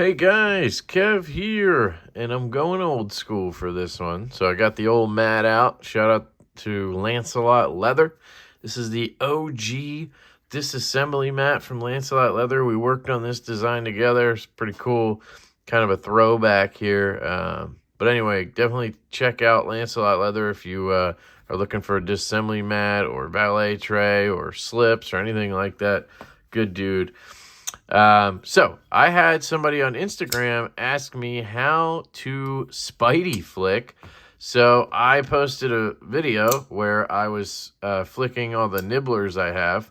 Hey guys, Kev here, and I'm going old school for this one. So I got the old mat out. Shout out to Lancelot Leather. This is the OG disassembly mat from Lancelot Leather. We worked on this design together. It's pretty cool, kind of a throwback here. But anyway, definitely check out Lancelot Leather if you are looking for a disassembly mat or valet tray or slips or anything like that. Good dude. So I had somebody on Instagram ask me how to spidey flick. So I posted a video where I was flicking all the nibblers I have.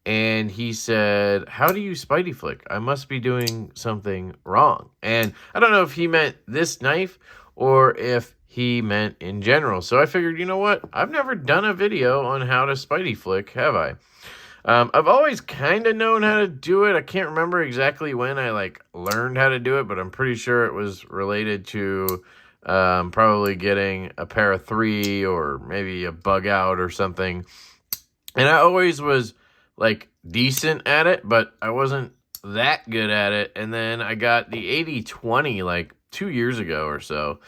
And he said, how do you spidey flick? I must be doing something wrong. And I don't know if he meant this knife or if he meant in general. So I figured, you know what? I've never done a video on how to spidey flick, have I? I've always kind of known how to do it. I can't remember exactly when I learned how to do it, but I'm pretty sure it was related to probably getting a pair of 3 or maybe a bug out or something. And I always was decent at it, but I wasn't that good at it. And then I got the 80-20 2 years ago or so.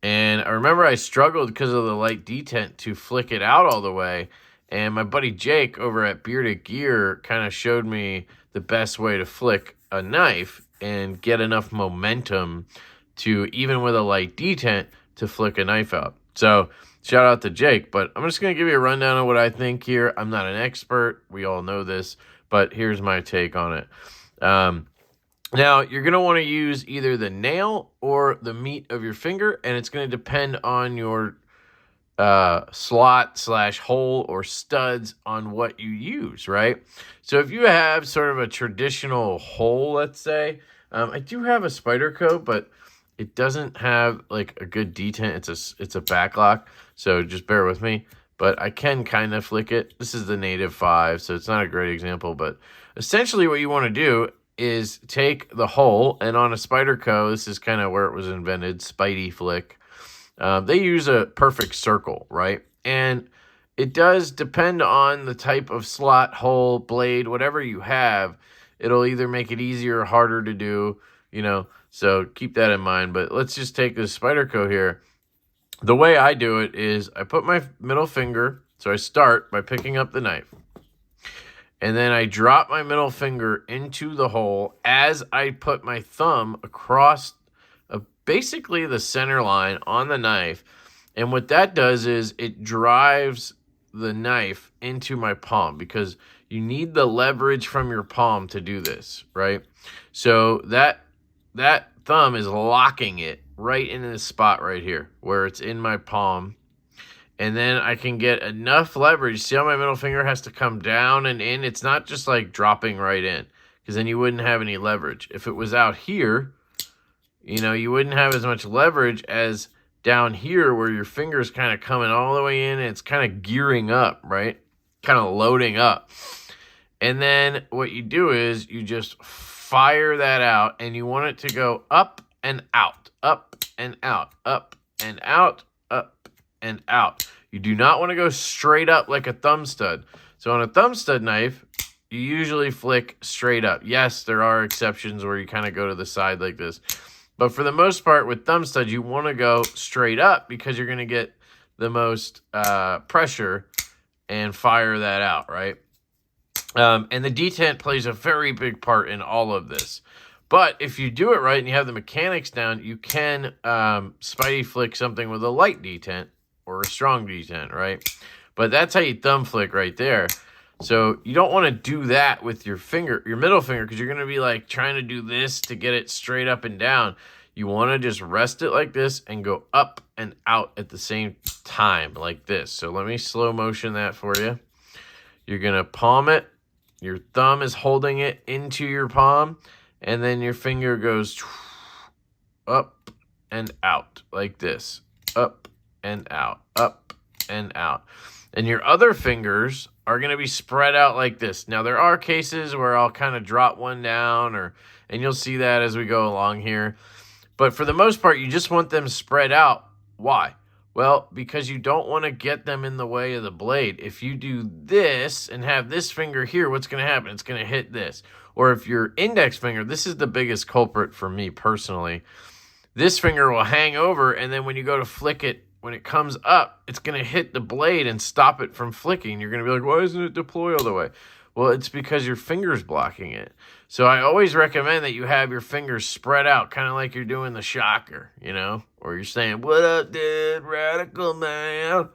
And I remember I struggled because of the light detent to flick it out all the way. And my buddy Jake over at Bearded Gear kind of showed me the best way to flick a knife and get enough momentum to, even with a light detent, to flick a knife out. So shout out to Jake, but I'm just going to give you a rundown of what I think here. I'm not an expert. We all know this, but here's my take on it. Now, you're going to want to use either the nail or the meat of your finger, and it's going to depend on your slot/hole or studs on what you use, right? So if you have sort of a traditional hole, let's say, I do have a Spyderco, but it doesn't have a good detent. It's a backlock, so just bear with me. But I can kind of flick it. This is the native 5, so it's not a great example, but essentially what you want to do is take the hole, and on a Spyderco, this is kind of where it was invented, spidey flick. They use a perfect circle, right? And it does depend on the type of slot, hole, blade, whatever you have. It'll either make it easier or harder to do, so keep that in mind. But let's just take this Spyderco here. The way I do it is I put my middle finger, so I start by picking up the knife. And then I drop my middle finger into the hole as I put my thumb across basically the center line on the knife. And what that does is it drives the knife into my palm, because you need the leverage from your palm to do this, right? So that thumb is locking it right in this spot right here where it's in my palm. And then I can get enough leverage. See how my middle finger has to come down and in? It's not just dropping right in, because then you wouldn't have any leverage. If it was out here, you wouldn't have as much leverage as down here where your finger's kind of coming all the way in and it's kind of gearing up, right? Kind of loading up. And then what you do is you just fire that out, and you want it to go up and out, up and out, up and out, up and out. You do not want to go straight up like a thumb stud. So on a thumb stud knife, you usually flick straight up. Yes, there are exceptions where you kind of go to the side like this. But for the most part, with thumb studs, you want to go straight up because you're going to get the most pressure and fire that out, right? And the detent plays a very big part in all of this. But if you do it right and you have the mechanics down, you can spidey flick something with a light detent or a strong detent, right? But that's how you thumb flick right there. So you don't want to do that with your finger, your middle finger, because you're going to be trying to do this to get it straight up and down. You want to just rest it like this and go up and out at the same time like this. So let me slow motion that for you. You're going to palm it. Your thumb is holding it into your palm, and then your finger goes up and out like this. Up and out, up and out. And your other fingers are going to be spread out like this. Now, there are cases where I'll kind of drop one down, and you'll see that as we go along here. But for the most part, you just want them spread out. Why? Well, because you don't want to get them in the way of the blade. If you do this and have this finger here, what's going to happen? It's going to hit this. Or if your index finger, this is the biggest culprit for me personally, this finger will hang over, and then when you go to flick it, when it comes up, it's going to hit the blade and stop it from flicking. You're going to be like, why doesn't it deploy all the way? Well, it's because your finger's blocking it. So I always recommend that you have your fingers spread out, kind of like you're doing the shocker, you know? Or you're saying, what up, dude? Radical man.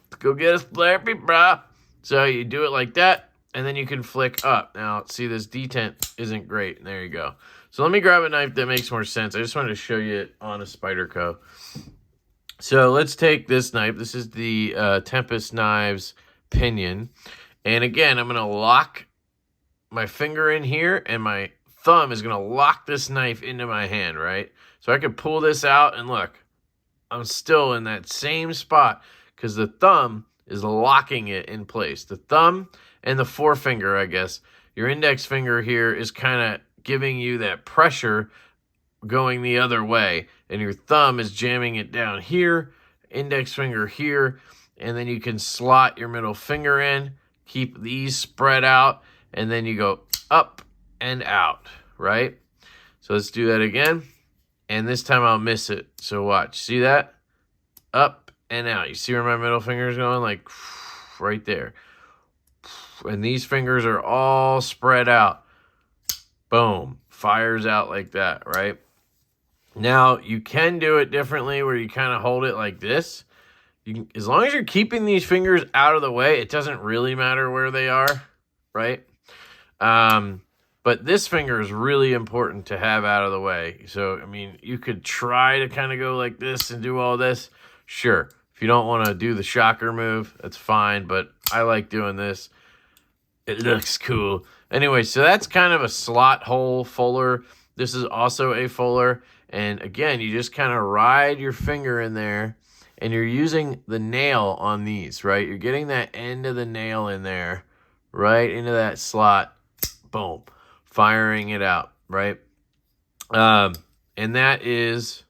Let's go get us Slurpee, brah. So you do it like that, and then you can flick up. Now, see, this detent isn't great. There you go. So let me grab a knife that makes more sense. I just wanted to show you it on a Spyderco. So let's take this knife. This is the Tempest Knives Pinion. And again, I'm going to lock my finger in here, and my thumb is going to lock this knife into my hand, right? So I can pull this out, and look, I'm still in that same spot because the thumb is locking it in place. The thumb and the forefinger, I guess. Your index finger here is kind of giving you that pressure going the other way, and your thumb is jamming it down here, index finger here, and then you can slot your middle finger in, keep these spread out, and then you go up and out, right? So let's do that again, and this time I'll miss it. So watch, see that? Up and out. You see where my middle finger is going? Like right there. And these fingers are all spread out. Boom. Fires out like that, right? Now, you can do it differently where you kind of hold it like this. You can, as long as you're keeping these fingers out of the way, it doesn't really matter where they are, right? But this finger is really important to have out of the way. So, I mean, you could try to kind of go like this and do all this. Sure. If you don't want to do the shocker move, that's fine. But I like doing this. It looks cool. Anyway, so that's kind of a slot hole fuller. This is also a fuller. And again, you just kind of ride your finger in there, and you're using the nail on these, right? You're getting that end of the nail in there, right into that slot. Boom. Firing it out, right? And that is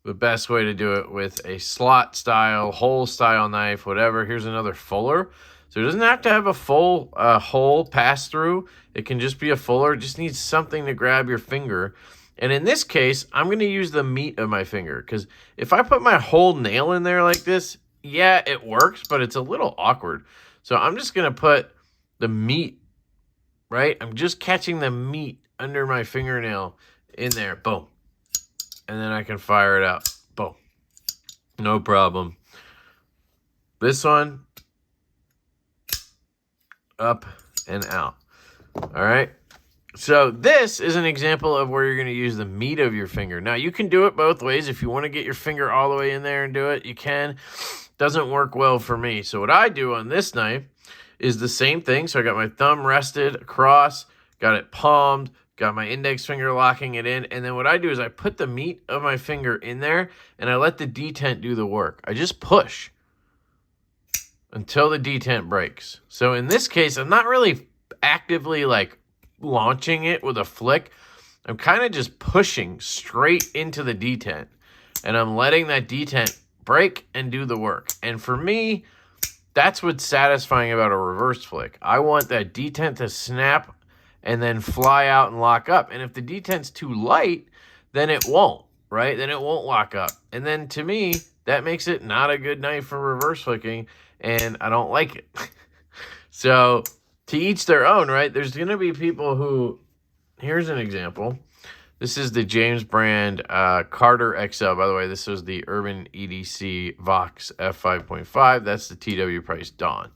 the best way to do it with a slot style, hole style knife, whatever. Here's another fuller. So it doesn't have to have a full hole pass through. It can just be a fuller. It just needs something to grab your finger. And in this case, I'm going to use the meat of my finger, because if I put my whole nail in there like this, yeah, it works, but it's a little awkward. So I'm just going to put the meat, right? I'm just catching the meat under my fingernail in there. Boom. And then I can fire it out. Boom. No problem. This one, up and out. All right. So this is an example of where you're going to use the meat of your finger. Now, you can do it both ways. If you want to get your finger all the way in there and do it, you can. Doesn't work well for me. So what I do on this knife is the same thing. So I got my thumb rested across, got it palmed, got my index finger locking it in. And then what I do is I put the meat of my finger in there, and I let the detent do the work. I just push until the detent breaks. So in this case, I'm not really actively like launching it with a flick. I'm kind of just pushing straight into the detent, and I'm letting that detent break and do the work. And for me, that's what's satisfying about a reverse flick. I want that detent to snap and then fly out and lock up. And if the detent's too light, then it won't, right? Then it won't lock up. And then to me, that makes it not a good knife for reverse flicking, and I don't like it. So to each their own, right? There's going to be people who, here's an example. This is the James brand Carter XL. By the way, this was the Urban EDC Vox F5.5. That's the TW Price Dawn.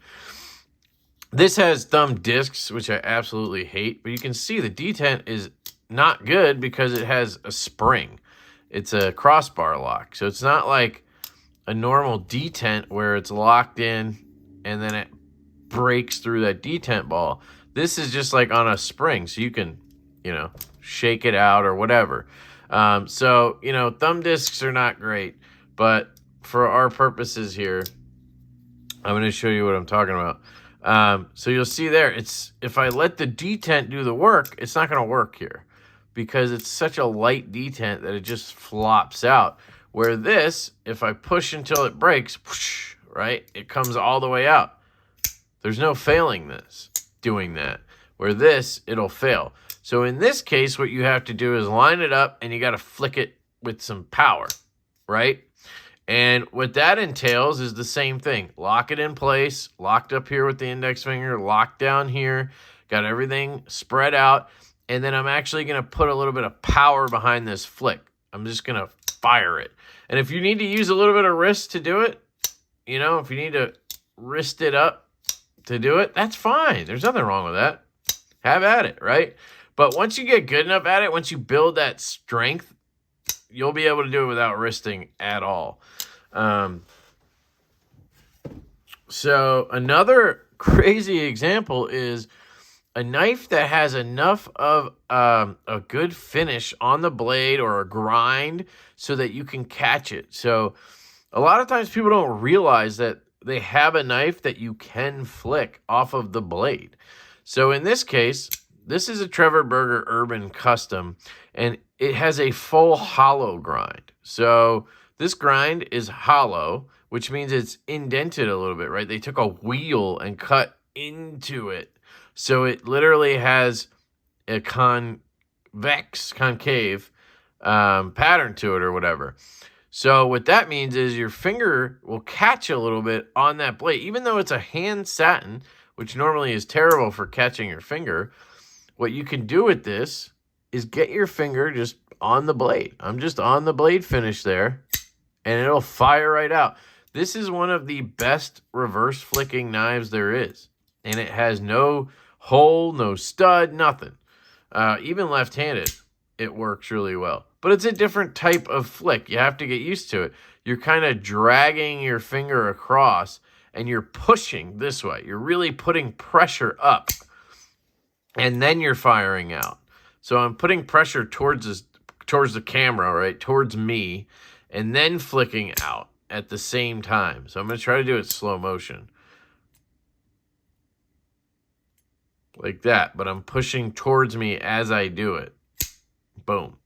This has thumb discs, which I absolutely hate, but you can see the detent is not good because it has a spring. It's a crossbar lock. So it's not like a normal detent where it's locked in and then it breaks through that detent ball. This is just like on a spring, so you can, you know, shake it out or whatever. So, you know, thumb discs are not great, but for our purposes here, I'm going to show you what I'm talking about. So you'll see there, it's, if I let the detent do the work, it's not going to work here because it's such a light detent that it just flops out. Where this, if I push until it breaks, whoosh, right, it comes all the way out. There's no failing this, doing that. where this, it'll fail. So in this case, what you have to do is line it up and you got to flick it with some power, right? And what that entails is the same thing. Lock it in place, locked up here with the index finger, locked down here, got everything spread out. And then I'm actually going to put a little bit of power behind this flick. I'm just going to fire it. And if you need to use a little bit of wrist to do it, you know, if you need to wrist it up to do it, that's fine. There's nothing wrong with that. Have at it, right? But once you get good enough at it, once you build that strength, you'll be able to do it without wristing at all. So another crazy example is a knife that has enough of a good finish on the blade or a grind so that you can catch it. So a lot of times people don't realize that they have a knife that you can flick off of the blade. So in this case, this is a Trevor Berger Urban Custom, and it has a full hollow grind. So this grind is hollow, which means it's indented a little bit, right? They took a wheel and cut into it. So it literally has a concave pattern to it or whatever. So what that means is your finger will catch a little bit on that blade. Even though it's a hand satin, which normally is terrible for catching your finger, what you can do with this is get your finger just on the blade. I'm just on the blade finish there, and it'll fire right out. This is one of the best reverse flicking knives there is. And it has no hole, no stud, nothing. Even left-handed, it works really well. But it's a different type of flick. You have to get used to it. You're kind of dragging your finger across, and you're pushing this way. You're really putting pressure up, and then you're firing out. So I'm putting pressure towards the camera, right, towards me, and then flicking out at the same time. So I'm going to try to do it slow motion. Like that, but I'm pushing towards me as I do it. Boom.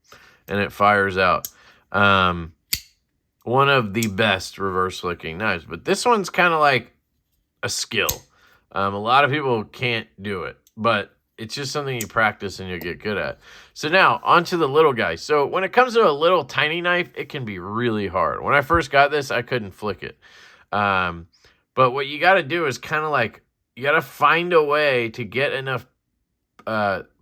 And it fires out. One of the best reverse flicking knives. But this one's kind of like a skill. A lot of people can't do it, but it's just something you practice and you'll get good at. So now, onto the little guy. So when it comes to a little tiny knife, it can be really hard. When I first got this, I couldn't flick it. But what you got to do is kind of like, you got to find a way to get enough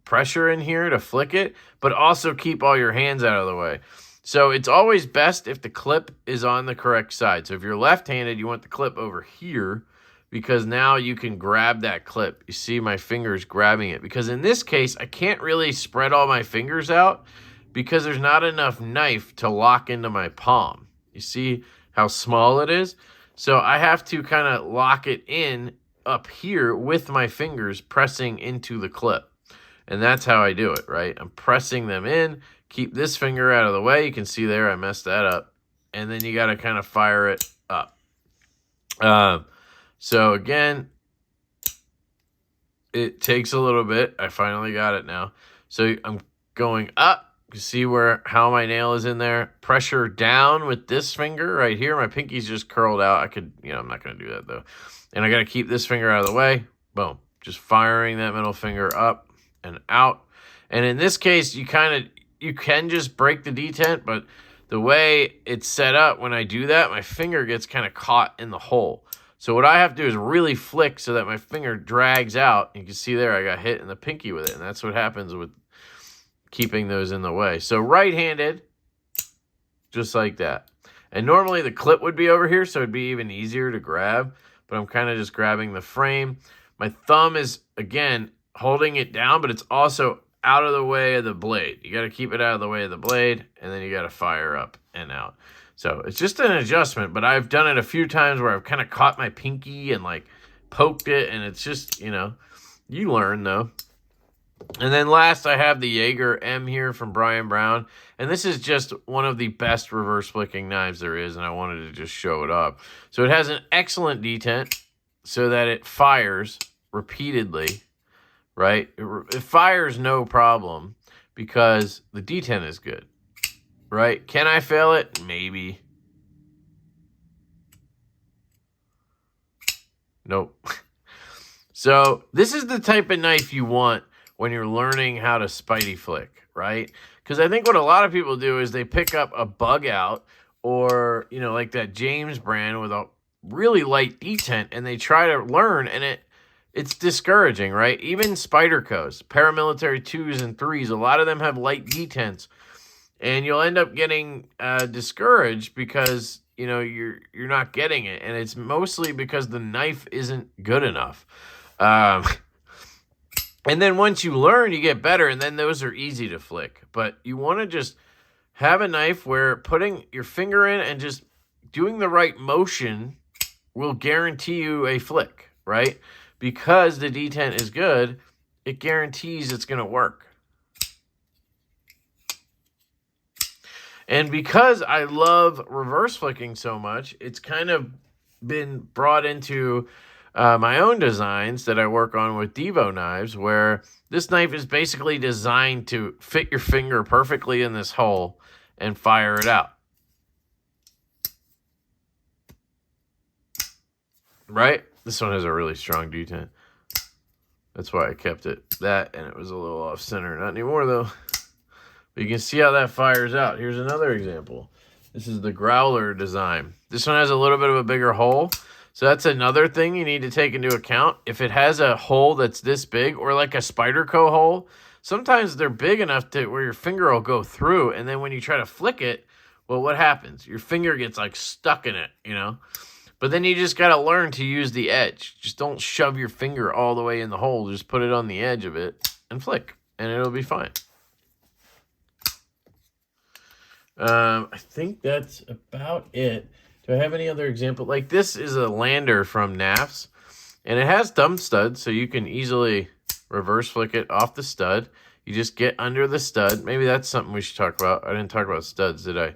pressure in here to flick it, but also keep all your hands out of the way. So it's always best if the clip is on the correct side. So if you're left-handed, you want the clip over here, because now you can grab that clip. You see my fingers grabbing it. Because in this case, I can't really spread all my fingers out because there's not enough knife to lock into my palm. You see how small it is? So I have to kind of lock it in up here with my fingers pressing into the clip. And that's how I do it, right? I'm pressing them in, keep this finger out of the way. You can see there, I messed that up. And then you got to kind of fire it up. So again, it takes a little bit. I finally got it now. So I'm going up. You see how my nail is in there. Pressure down with this finger right here. My pinky's just curled out. I could, I'm not going to do that though. And I got to keep this finger out of the way. Boom. Just firing that middle finger up and out. And in this case, you can just break the detent, but the way it's set up, when I do that, my finger gets kind of caught in the hole. So what I have to do is really flick so that my finger drags out. You can see there I got hit in the pinky with it. And that's what happens with keeping those in the way. So right-handed, just like that. And normally the clip would be over here, so it'd be even easier to grab. But I'm kind of just grabbing the frame. My thumb is, again, holding it down, but it's also out of the way of the blade. You got to keep it out of the way of the blade, and then you got to fire up and out. So it's just an adjustment, but I've done it a few times where I've kind of caught my pinky and like poked it, and it's just, you learn though. And then last, I have the Jaeger M here from Brian Brown. And this is just one of the best reverse flicking knives there is, and I wanted to just show it up. So it has an excellent detent so that it fires repeatedly, right? It fires no problem because the detent is good, right? Can I fail it? Maybe. Nope. So this is the type of knife you want when you're learning how to spidey flick, right? Because I think what a lot of people do is they pick up a bug out or, you know, like that James brand with a really light detent and they try to learn and it's discouraging, right? Even Spydercos, paramilitary 2s and 3s, a lot of them have light detents. And you'll end up getting discouraged because, you know, you're not getting it. And it's mostly because the knife isn't good enough. And then once you learn, you get better. And then those are easy to flick. But you want to just have a knife where putting your finger in and just doing the right motion will guarantee you a flick, right? Because the detent is good, it guarantees it's going to work. And because I love reverse flicking so much, it's kind of been brought into my own designs that I work on with Divo knives, where this knife is basically designed to fit your finger perfectly in this hole and fire it out. Right? This one has a really strong detent. That's why I kept it that, and it was a little off center. Not anymore, though. But you can see how that fires out. Here's another example. This is the Growler design. This one has a little bit of a bigger hole. So that's another thing you need to take into account. If it has a hole that's this big, or like a Spyderco hole, sometimes they're big enough to where your finger will go through. And then when you try to flick it, well, what happens? Your finger gets like stuck in it, you know? But then you just got to learn to use the edge. Just don't shove your finger all the way in the hole. Just put it on the edge of it and flick, and it'll be fine. I think that's about it. Do I have any other example? Like this is a lander from NAFS, and it has thumb studs, so you can easily reverse flick it off the stud. You just get under the stud. Maybe that's something we should talk about. I didn't talk about studs, did I?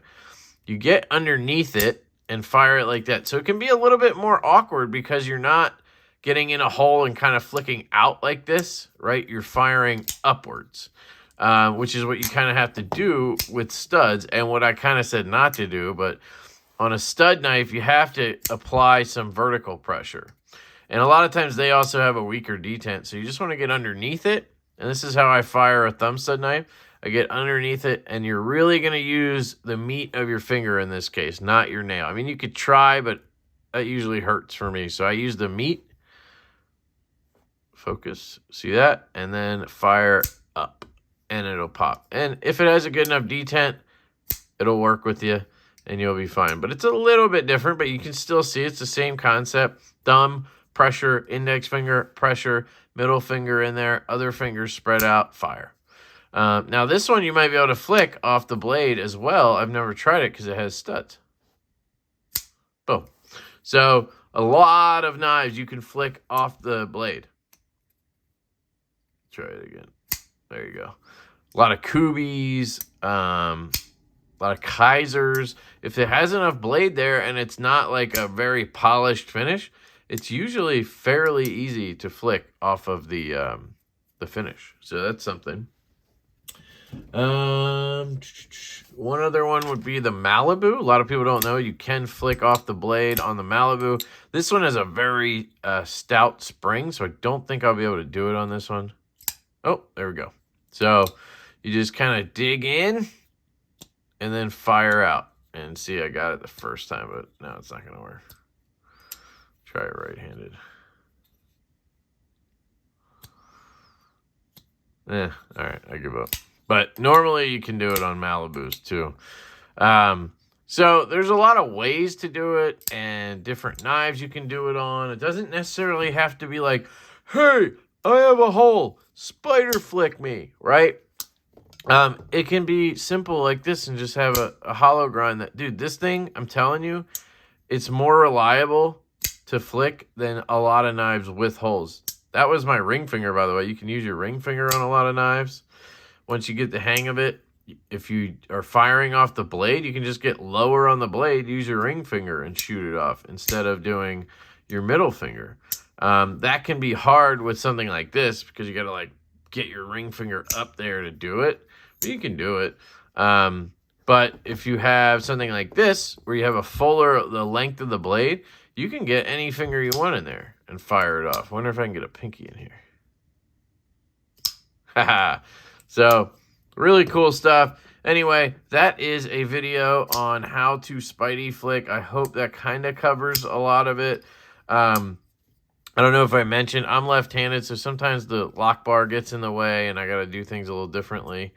You get underneath it and fire it like that. So it can be a little bit more awkward because you're not getting in a hole and kind of flicking out like this, right? You're firing upwards. Which is what you kind of have to do with studs, and what I kind of said not to do. But on a stud knife, you have to apply some vertical pressure. And a lot of times they also have a weaker detent, so you just want to get underneath it. And this is how I fire a thumb stud knife. I get underneath it, and you're really going to use the meat of your finger in this case, not your nail. I mean, you could try, but that usually hurts for me. So I use the meat. Focus. See that? And then fire up. And it'll pop. And if it has a good enough detent, it'll work with you and you'll be fine. But it's a little bit different, but you can still see it's the same concept. Thumb, pressure, index finger, pressure, middle finger in there, other fingers spread out, fire. Now this one you might be able to flick off the blade as well. I've never tried it because it has studs. Boom. So a lot of knives you can flick off the blade. Try it again. There you go. A lot of Kubies, a lot of Kaisers. If it has enough blade there and it's not like a very polished finish, it's usually fairly easy to flick off of the finish. So that's something. One other one would be the Malibu. A lot of people don't know you can flick off the blade on the Malibu. This one has a very stout spring, so I don't think I'll be able to do it on this one. Oh, there we go. So you just kind of dig in and then fire out. And see, I got it the first time, but no, it's not going to work. Try it right-handed. All right, I give up. But normally you can do it on Malibus too. So there's a lot of ways to do it and different knives you can do it on. It doesn't necessarily have to be like, hey, I have a hole, spider flick me, right? It can be simple like this and just have a hollow grind. That, dude, this thing, I'm telling you, it's more reliable to flick than a lot of knives with holes. That was my ring finger, by the way. You can use your ring finger on a lot of knives. Once you get the hang of it, if you are firing off the blade, you can just get lower on the blade, use your ring finger and shoot it off instead of doing your middle finger. That can be hard with something like this because you got to like get your ring finger up there to do it. But you can do it. But if you have something like this where you have a fuller the length of the blade, you can get any finger you want in there. and fire it off. I wonder if I can get a pinky in here. Haha. So, really cool stuff. Anyway, that is a video on how to spidey flick. I hope that kind of covers a lot of it. I don't know if I mentioned, I'm left-handed, so sometimes the lock bar gets in the way and I got to do things a little differently.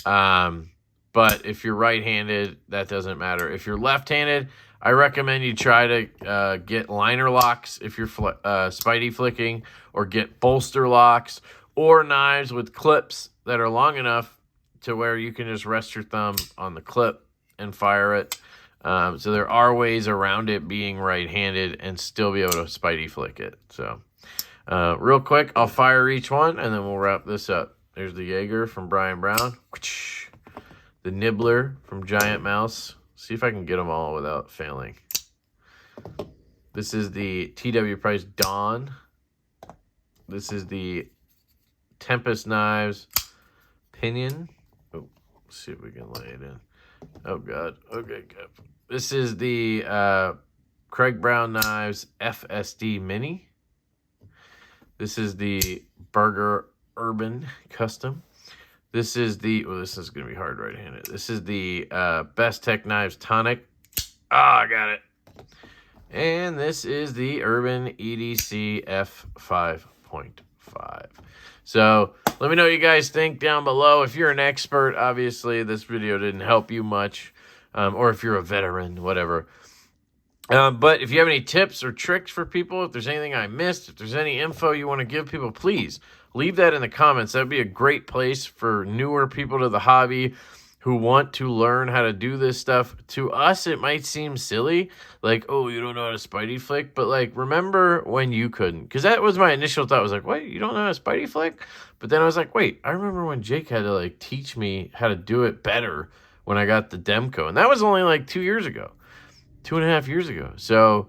But if you're right-handed, that doesn't matter. If you're left-handed, I recommend you try to get liner locks if you're spidey flicking, or get bolster locks, or knives with clips that are long enough to where you can just rest your thumb on the clip and fire it. So there are ways around it being right-handed and still be able to spidey flick it. So real quick, I'll fire each one and then we'll wrap this up. There's the Jaeger from Brian Brown. The Nibbler from Giant Mouse. See if I can get them all without failing. This is the TW Price Dawn. This is the Tempest Knives Pinion. Oh, let's see if we can lay it in. Oh, God. Okay, good. This is the Craig Brown Knives FSD Mini. This is the Burger Urban Custom. This is the, well, this is going to be hard right-handed. This is the Best Tech Knives Tonic. Ah, I got it. And this is the Urban EDC F5.5. So let me know what you guys think down below. If you're an expert, obviously this video didn't help you much. Or if you're a veteran, whatever. But if you have any tips or tricks for people, if there's anything I missed, if there's any info you want to give people, please leave that in the comments. That would be a great place for newer people to the hobby who want to learn how to do this stuff. To us, it might seem silly, like, oh, you don't know how to spidey flick, but like, remember when you couldn't? Because that was my initial thought. I was like, wait, you don't know how to spidey flick? But then I was like, wait, I remember when Jake had to like teach me how to do it better when I got the Demco, and that was only like 2 years ago. 2.5 years ago. So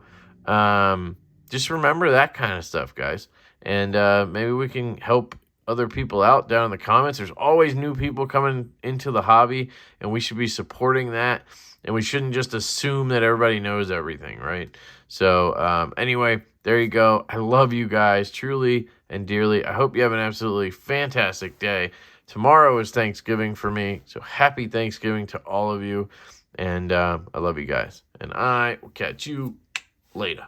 just remember that kind of stuff, guys. And maybe we can help other people out down in the comments. There's always new people coming into the hobby, and we should be supporting that. And we shouldn't just assume that everybody knows everything, right? So anyway, there you go. I love you guys truly and dearly. I hope you have an absolutely fantastic day. Tomorrow is Thanksgiving for me, so happy Thanksgiving to all of you. And I love you guys. And I will catch you later.